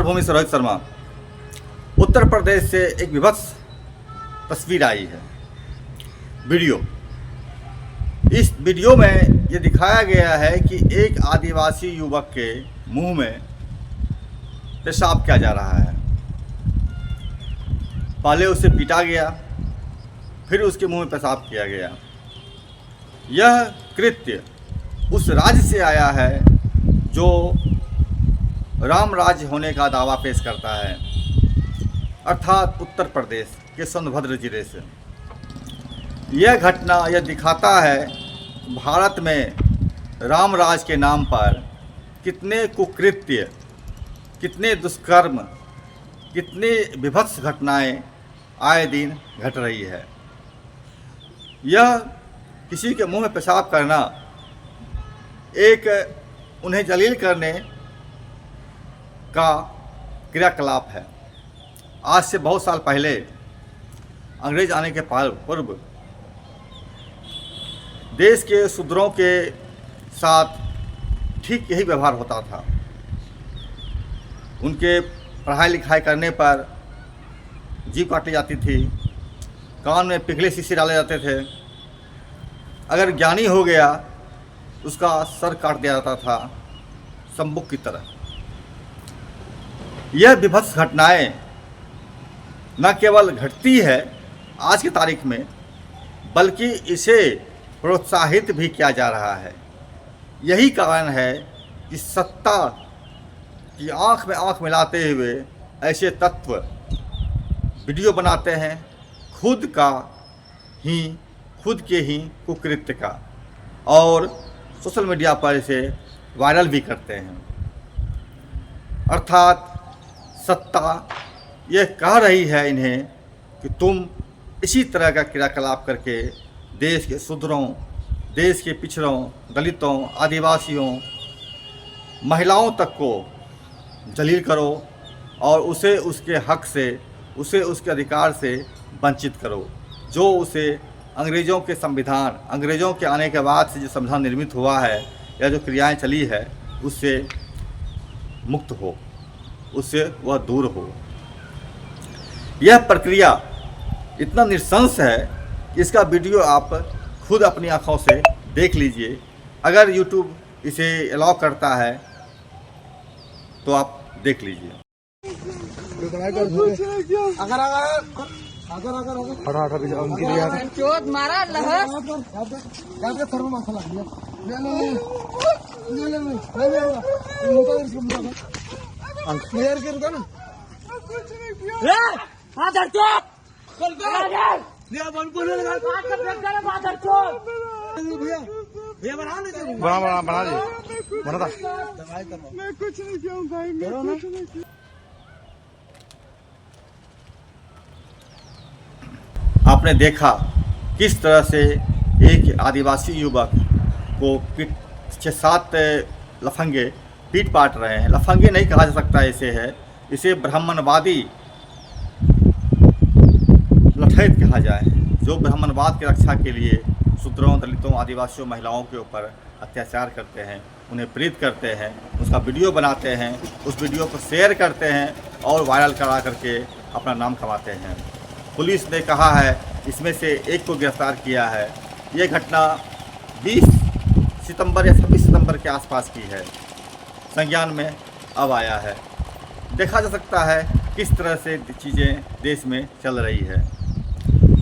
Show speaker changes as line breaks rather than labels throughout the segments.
भूमि से रोहित शर्मा। उत्तर प्रदेश से एक विभत्स तस्वीर आई है, वीडियो। इस वीडियो में ये दिखाया गया है कि एक आदिवासी युवक के मुंह में पेशाब किया जा रहा है। पहले उसे पीटा गया, फिर उसके मुंह में पेशाब किया गया। यह कृत्य उस राज्य से आया है जो राम राज्य होने का दावा पेश करता है, अर्थात उत्तर प्रदेश के सोनभद्र जिले से। यह घटना यह दिखाता है भारत में राम राज के नाम पर कितने कुकृत्य, कितने दुष्कर्म, कितनी विभत्स घटनाएं आए दिन घट रही है। यह किसी के मुंह में पेशाब करना एक उन्हें जलील करने का क्रियाकलाप है। आज से बहुत साल पहले अंग्रेज आने के पूर्व देश के शूद्रों के साथ ठीक यही व्यवहार होता था। उनके पढ़ाई लिखाई करने पर जीभ काटी जाती थी, कान में पिघले शीशे डाले जाते थे। अगर ज्ञानी हो गया उसका सर काट दिया जाता था संबुक की तरह। यह विभत्स घटनाएं न केवल घटती है आज की तारीख में, बल्कि इसे प्रोत्साहित भी किया जा रहा है। यही कारण है कि सत्ता की आंख में आंख मिलाते हुए ऐसे तत्व वीडियो बनाते हैं खुद के ही कुकृत्य का, और सोशल मीडिया पर इसे वायरल भी करते हैं। अर्थात सत्ता यह कह रही है इन्हें कि तुम इसी तरह का क्रियाकलाप करके देश के शूद्रों, देश के पिछड़ों, दलितों, आदिवासियों, महिलाओं तक को जलील करो और उसे उसके हक से, उसे उसके अधिकार से वंचित करो, जो उसे अंग्रेज़ों के संविधान, अंग्रेज़ों के आने के बाद से जो संविधान निर्मित हुआ है या जो क्रियाएं चली है उससे मुक्त हो, उससे वह दूर हो। यह प्रक्रिया इतना नृशंस है कि इसका वीडियो आप खुद अपनी आँखों से देख लीजिए। अगर यूट्यूब इसे अलाउ करता है तो आप देख लीजिए।
मारा मैं कुछ नहीं किया भाई, मैं कुछ नहीं किया।
आपने देखा किस तरह से एक आदिवासी युवक को 6-7 लफंगे पीट पाट रहे हैं। लफंगे नहीं कहा जा सकता इसे है, इसे ब्राह्मणवादी लठैत कहा जाए, जो ब्राह्मणवाद की रक्षा के लिए शूद्रों, दलितों, आदिवासियों, महिलाओं के ऊपर अत्याचार करते हैं, उन्हें प्रेरित करते हैं, उसका वीडियो बनाते हैं, उस वीडियो को शेयर करते हैं और वायरल करा करके अपना नाम कमाते हैं। पुलिस ने कहा है इसमें से एक को गिरफ्तार किया है। ये घटना 20 सितंबर या 26 सितंबर के आसपास की है, संज्ञान में अब आया है। देखा जा सकता है किस तरह से चीज़ें देश में चल रही है।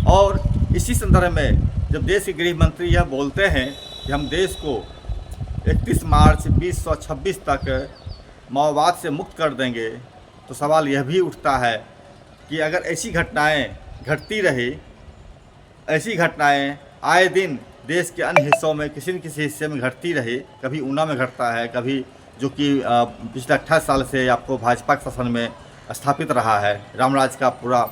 और इसी संदर्भ में जब देश के गृह मंत्री यह बोलते हैं कि हम देश को 31 मार्च 2026 तक माओवाद से मुक्त कर देंगे, तो सवाल यह भी उठता है कि अगर ऐसी घटनाएं घटती रही, ऐसी घटनाएं आए दिन देश के अन्य हिस्सों में किसी न किसी हिस्से में घटती रही, कभी ऊना में घटता है, कभी जो कि पिछले 28 साल से आपको भाजपा के शासन में स्थापित रहा है, रामराज का पूरा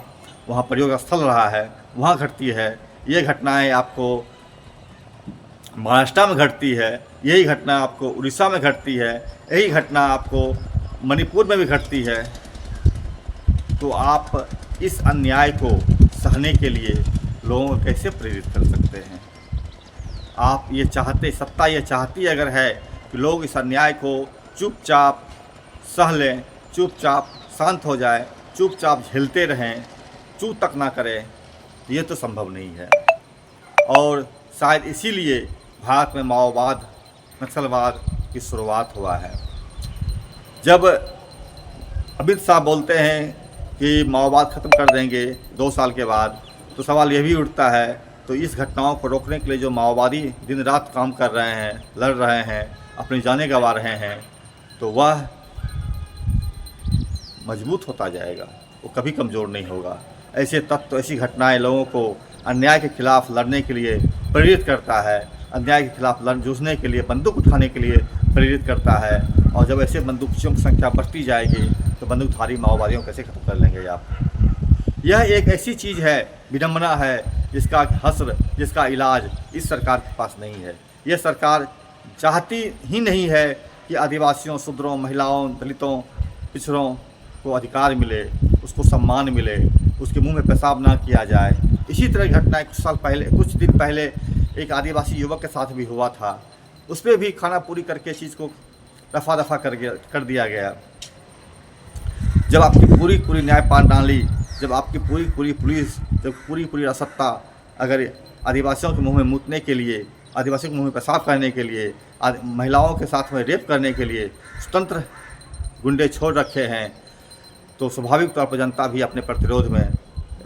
वहाँ प्रयोग स्थल रहा है, वहाँ घटती है। ये घटनाएं आपको महाराष्ट्र में घटती है, यही घटना आपको उड़ीसा में घटती है, यही घटना आपको मणिपुर में भी घटती है। तो आप इस अन्याय को सहने के लिए लोगों को कैसे प्रेरित कर सकते हैं? आप ये चाहते, सत्ता ये चाहती अगर है कि लोग इस अन्याय को चुपचाप सह लें, चुपचाप शांत हो जाए, चुपचाप झेलते रहें, चूँ तक ना करें, ये तो संभव नहीं है। और शायद इसीलिए भारत में माओवाद, नक्सलवाद की शुरुआत हुआ है। जब अमित शाह बोलते हैं कि माओवाद ख़त्म कर देंगे 2 साल के बाद, तो सवाल ये भी उठता है, तो इस घटनाओं को रोकने के लिए जो माओवादी दिन रात काम कर रहे हैं, लड़ रहे हैं, अपनी जानें गंवा रहे हैं, तो वह मजबूत होता जाएगा, वो कभी कमज़ोर नहीं होगा। ऐसे तत्व, ऐसी घटनाएं लोगों को अन्याय के खिलाफ़ लड़ने के लिए प्रेरित करता है, अन्याय के खिलाफ़ जूझने के लिए, बंदूक उठाने के लिए प्रेरित करता है। और जब ऐसे बंदूकियों की संख्या बढ़ती जाएगी तो बंदूकधारी माओवादियों कैसे ख़त्म कर लेंगे आप। यह एक ऐसी चीज़ है, विडंबना है, जिसका हस्र, जिसका इलाज इस सरकार के पास नहीं है। यह सरकार चाहती ही नहीं है कि आदिवासियों, शूद्रों, महिलाओं, दलितों, पिछड़ों को अधिकार मिले, उसको सम्मान मिले, उसके मुंह में पेशाब ना किया जाए। इसी तरह की घटनाएं कुछ दिन पहले एक आदिवासी युवक के साथ भी हुआ था। उस पर भी खाना पूरी करके चीज़ को रफा दफा कर दिया गया। जब आपकी पूरी न्याय प्रणाली, जब आपकी पूरी पुलिस, जब पूरी सत्ता अगर आदिवासियों के मुंह में मूतने के लिए, आदिवासियों के मुंह में पेशाब करने के लिए, महिलाओं के साथ में रेप करने के लिए स्वतंत्र गुंडे छोड़ रखे हैं, तो स्वाभाविक तौर पर जनता भी अपने प्रतिरोध में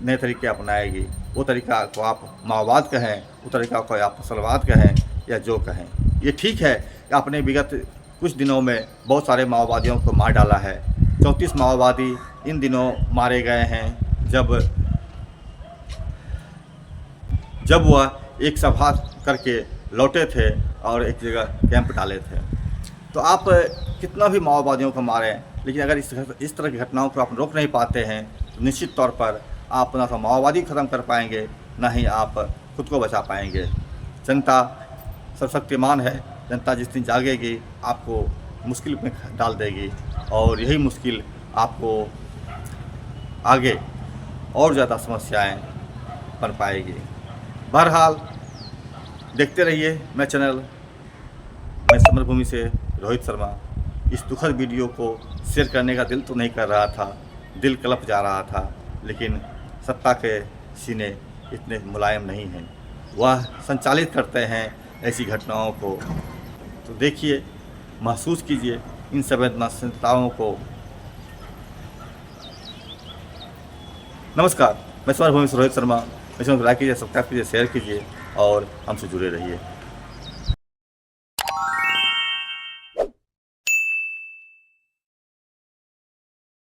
नए तरीके अपनाएगी। वो तरीका को आप माओवाद कहें, वो तरीका को आप नक्सलवाद कहें, या जो कहें। ये ठीक है कि आपने विगत कुछ दिनों में बहुत सारे माओवादियों को मार डाला है। 34 माओवादी इन दिनों मारे गए हैं, जब वह एक सभा करके लौटे थे और एक जगह कैंप डाले थे। तो आप कितना भी माओवादियों को मारें, लेकिन अगर इस तरह की घटनाओं को आप रोक नहीं पाते हैं, तो निश्चित तौर पर आप ना तो माओवादी ख़त्म कर पाएंगे, ना ही आप खुद को बचा पाएंगे। जनता सर्वशक्तिमान है, जनता जिस दिन जागेगी आपको मुश्किल में डाल देगी, और यही मुश्किल आपको आगे और ज़्यादा समस्याएं बन पाएगी। बहरहाल देखते रहिए मैं चैनल, मैं समरभूमि से रोहित शर्मा। इस दुखद वीडियो को शेयर करने का दिल तो नहीं कर रहा था, दिल कलप जा रहा था, लेकिन सत्ता के सीने इतने मुलायम नहीं हैं, वह संचालित करते हैं ऐसी घटनाओं को। तो देखिए, महसूस कीजिए इन संवेदनशीलताओं को। नमस्कार, मैं समरभूमि से रोहित शर्मा। मैं लाइक कीजिए, सब्सक्राइब कीजिए, शेयर कीजिए और हमसे जुड़े रहिए।